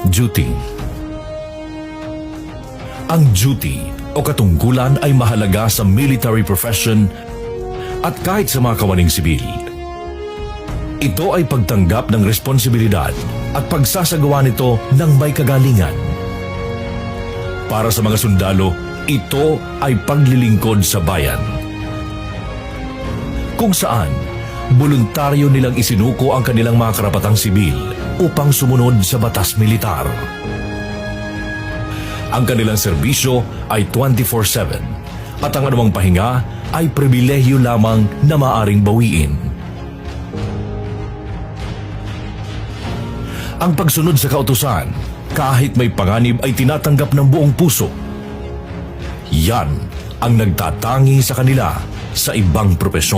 Duty. Ang duty o katungkulan ay mahalaga sa military profession at kahit sa mga kawaning sibil. Ito ay pagtanggap ng responsibilidad at pagsasagawa nito ng may kagalingan. Para sa mga sundalo, ito ay paglilingkod sa bayan. Kung saan, voluntaryo nilang isinuko ang kanilang mga karapatang sibil upang sumunod sa batas militar. Ang kanilang serbisyo ay 24/7 at ang anumang pahinga ay pribilehyo lamang na maaring bawiin. Ang pagsunod sa kautusan, kahit may panganib ay tinatanggap ng buong puso. Yan ang nagtatangi sa kanila sa ibang propesyon.